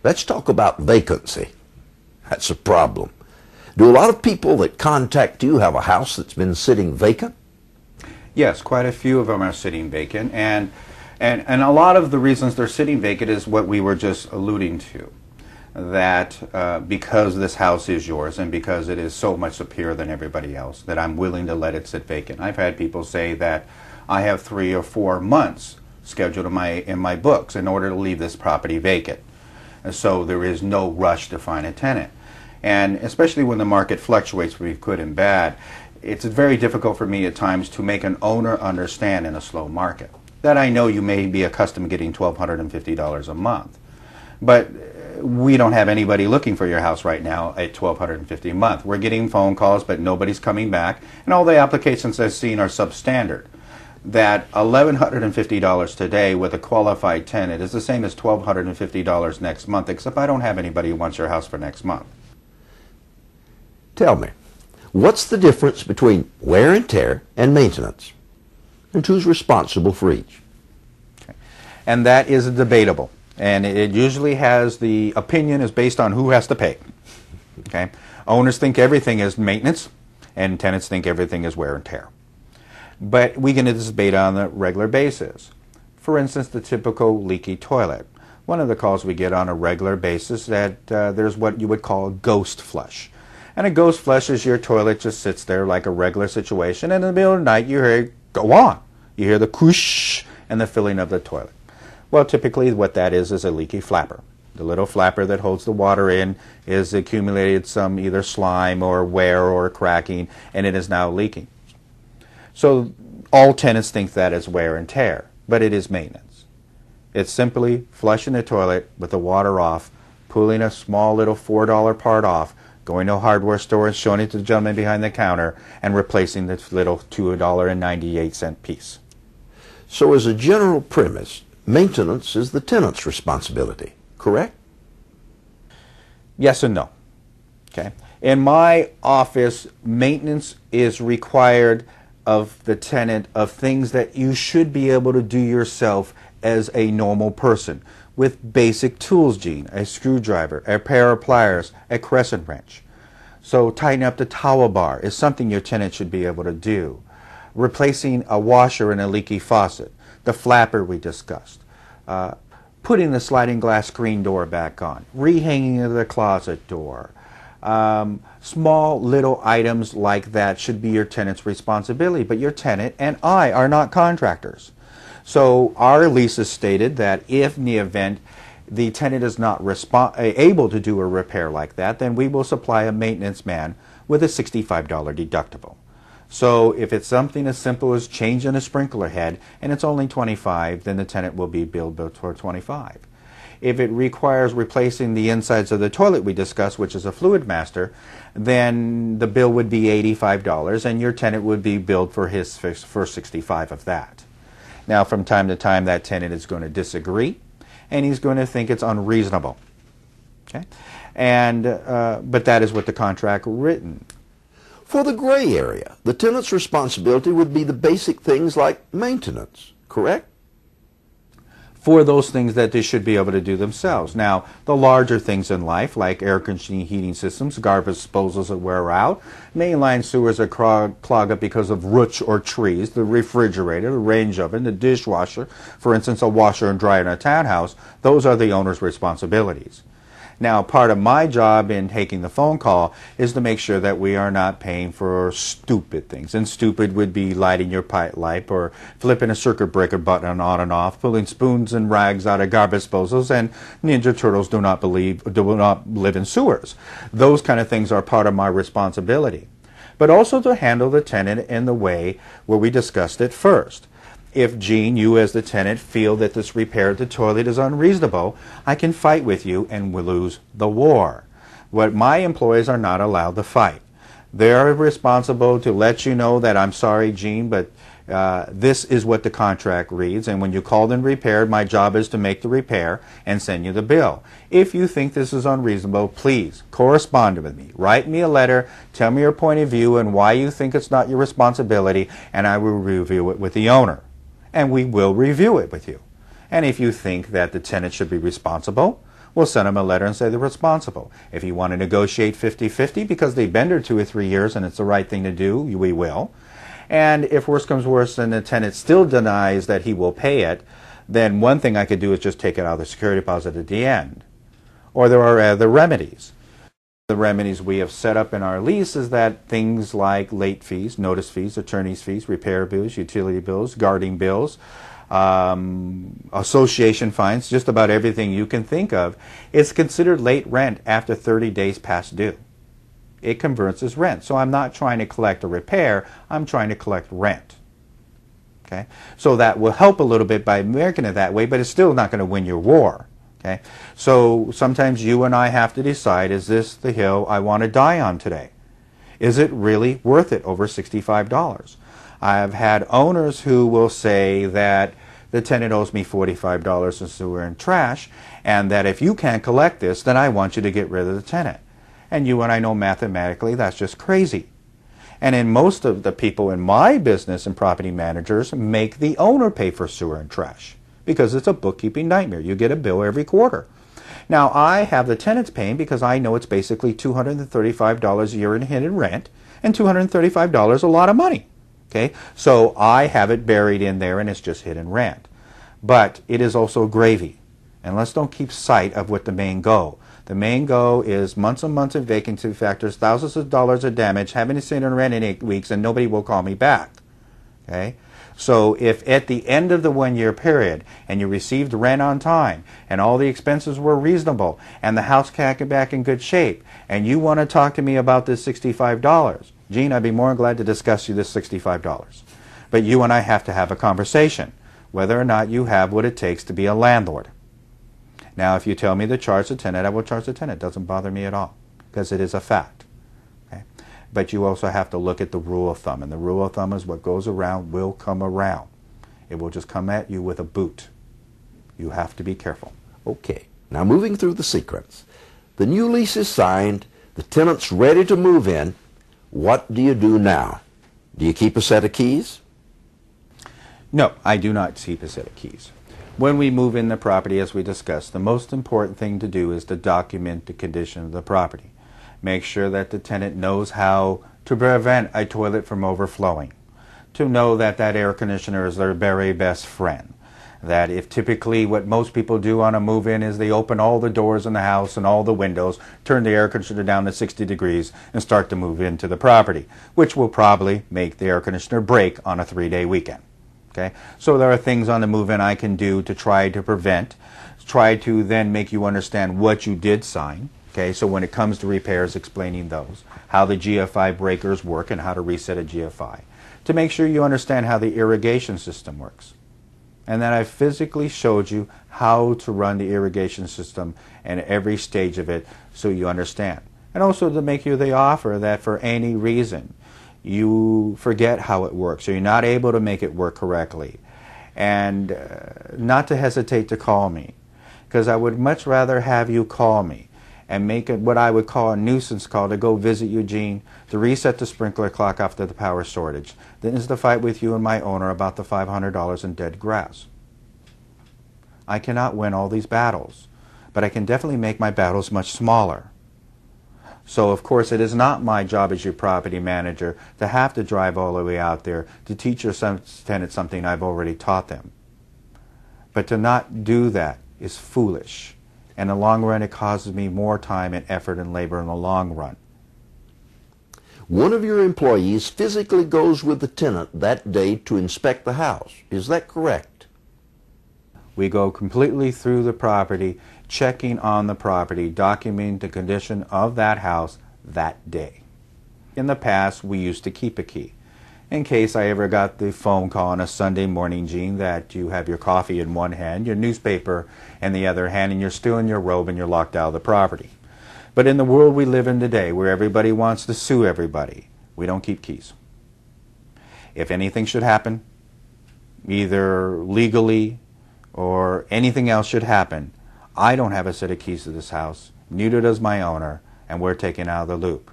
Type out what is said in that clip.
Let's talk about vacancy. That's a problem. Do a lot of people that contact you have a house that's been sitting vacant? Yes, quite a few of them are sitting vacant, and a lot of the reasons they're sitting vacant is what we were just alluding to, that because this house is yours and because it is so much superior than everybody else, that I'm willing to let it sit vacant. I've had people say that I have 3 or 4 months scheduled in my books in order to leave this property vacant, and so there is no rush to find a tenant. And especially when the market fluctuates between good and bad, it's very difficult for me at times to make an owner understand in a slow market that I know you may be accustomed to getting $1,250 a month, but we don't have anybody looking for your house right now at $1,250 a month. We're getting phone calls, but nobody's coming back, and all the applications I've seen are substandard. That $1,150 today with a qualified tenant is the same as $1,250 next month, except I don't have anybody who wants your house for next month. Tell me, what's the difference between wear and tear and maintenance? And who's responsible for each? Okay. And that is debatable. And it usually has, the opinion is based on who has to pay. Okay? Owners think everything is maintenance, and tenants think everything is wear and tear. But we get into this debate on a regular basis. For instance, the typical leaky toilet. One of the calls we get on a regular basis that there's what you would call a ghost flush. And a ghost flush is your toilet just sits there like a regular situation, and in the middle of the night you hear it go on. You hear the whoosh and the filling of the toilet. Well, typically what that is a leaky flapper. The little flapper that holds the water in is accumulated some either slime or wear or cracking, and it is now leaking. So all tenants think that is wear and tear, but it is maintenance. It's simply flushing the toilet with the water off, pulling a small little $4 part off, going to a hardware store and showing it to the gentleman behind the counter, and replacing this little $2.98 piece. So as a general premise, maintenance is the tenant's responsibility, correct? Yes and no. Okay. In my office, maintenance is required of the tenant of things that you should be able to do yourself as a normal person, with basic tools, Gene, a screwdriver, a pair of pliers, a crescent wrench. So tighten up the towel bar is something your tenant should be able to do. Replacing a washer in a leaky faucet, the flapper we discussed, putting the sliding glass screen door back on, rehanging of the closet door. Small little items like that should be your tenant's responsibility, but your tenant and I are not contractors. So our lease is stated that if in the event the tenant is not able to do a repair like that, then we will supply a maintenance man with a $65 deductible. So if it's something as simple as changing a sprinkler head and it's only $25, then the tenant will be billed for $25. If it requires replacing the insides of the toilet we discussed, which is a fluid master, then the bill would be $85 and your tenant would be billed for $65 of that. Now, from time to time, that tenant is going to disagree, and he's going to think it's unreasonable. Okay, and but that is what the contract written. For the gray area, the tenant's responsibility would be the basic things like maintenance, correct? For those things that they should be able to do themselves. Now, the larger things in life, like air conditioning, heating systems, garbage disposals that wear out, mainline sewers that clog up because of roots or trees, the refrigerator, the range oven, the dishwasher, for instance, a washer and dryer in a townhouse, those are the owner's responsibilities. Now, part of my job in taking the phone call is to make sure that we are not paying for stupid things. And stupid would be lighting your pipe light or flipping a circuit breaker button on and off, pulling spoons and rags out of garbage disposals, and Ninja Turtles do not live in sewers. Those kind of things are part of my responsibility. But also to handle the tenant in the way where we discussed it first. If, Gene, you as the tenant feel that this repair of the toilet is unreasonable, I can fight with you and we'll lose the war. What my employees are not allowed to fight. They're responsible to let you know that I'm sorry, Gene, but this is what the contract reads, and when you called and repaired, my job is to make the repair and send you the bill. If you think this is unreasonable, please correspond with me. Write me a letter, tell me your point of view and why you think it's not your responsibility, and I will review it with the owner. And we will review it with you. And if you think that the tenant should be responsible, we'll send them a letter and say they're responsible. If you want to negotiate 50-50 because they've been there 2 or 3 years and it's the right thing to do, we will. And if worse comes worse and the tenant still denies that he will pay it, then one thing I could do is just take it out of the security deposit at the end. Or there are other remedies. The remedies we have set up in our lease is that things like late fees, notice fees, attorney's fees, repair bills, utility bills, guarding bills, association fines, just about everything you can think of, is considered late rent after 30 days past due. It converts as rent. So I'm not trying to collect a repair, I'm trying to collect rent. Okay? So that will help a little bit by making it that way, but it's still not going to win your war. Okay? So sometimes you and I have to decide, is this the hill I want to die on today? Is it really worth it over $65? I've had owners who will say that the tenant owes me $45 in sewer and trash, and that if you can't collect this, then I want you to get rid of the tenant. And you and I know mathematically that's just crazy. And in most of the people in my business and property managers make the owner pay for sewer and trash because it's a bookkeeping nightmare. You get a bill every quarter. Now I have the tenants paying because I know it's basically $235 a year in hidden rent, and $235 a lot of money. Okay, so I have it buried in there and it's just hidden rent. But it is also gravy. And let's don't keep sight of what the main goal. The main goal is months and months of vacancy factors, thousands of dollars of damage, having to sit in rent in 8 weeks, and nobody will call me back. Okay? So if at the end of the 1 year period and you received rent on time and all the expenses were reasonable and the house came back in good shape and you want to talk to me about this $65, Gene, I'd be more than glad to discuss you this $65. But you and I have to have a conversation whether or not you have what it takes to be a landlord. Now, if you tell me to charge the tenant, I will charge the tenant. It doesn't bother me at all because it is a fact. Okay? But you also have to look at the rule of thumb, and the rule of thumb is what goes around will come around. It will just come at you with a boot. You have to be careful. Okay. Now, moving through the sequence. The new lease is signed. The tenant's ready to move in. What do you do now? Do you keep a set of keys? No, I do not keep a set of keys. When we move in the property, as we discussed, the most important thing to do is to document the condition of the property. Make sure that the tenant knows how to prevent a toilet from overflowing. To know that that air conditioner is their very best friend. That if typically what most people do on a move-in is they open all the doors in the house and all the windows, turn the air conditioner down to 60 degrees and start to move into the property, which will probably make the air conditioner break on a 3-day weekend. Okay? So there are things on the move-in I can do to try to prevent, try to then make you understand what you did sign. Okay? So when it comes to repairs, explaining those, how the GFI breakers work and how to reset a GFI, to make sure you understand how the irrigation system works. And then I physically showed you how to run the irrigation system and every stage of it so you understand. And also to make you the offer that for any reason you forget how it works or you're not able to make it work correctly, and not to hesitate to call me, because I would much rather have you call me and make it what I would call a nuisance call to go visit Eugene to reset the sprinkler clock after the power shortage than is to fight with you and my owner about the $500 in dead grass. I cannot win all these battles, but I can definitely make my battles much smaller. So of course it is not my job as your property manager to have to drive all the way out there to teach your tenants something I've already taught them. But to not do that is foolish. In the long run, it causes me more time and effort and labor in the long run. One of your employees physically goes with the tenant that day to inspect the house. Is that correct? We go completely through the property, checking on the property, documenting the condition of that house that day. In the past, we used to keep a key. In case I ever got the phone call on a Sunday morning, Gene, that you have your coffee in one hand, your newspaper in the other hand, and you're still in your robe and you're locked out of the property. But in the world we live in today, where everybody wants to sue everybody, we don't keep keys. If anything should happen, either legally or anything else should happen, I don't have a set of keys to this house, neither does my owner, and we're taken out of the loop.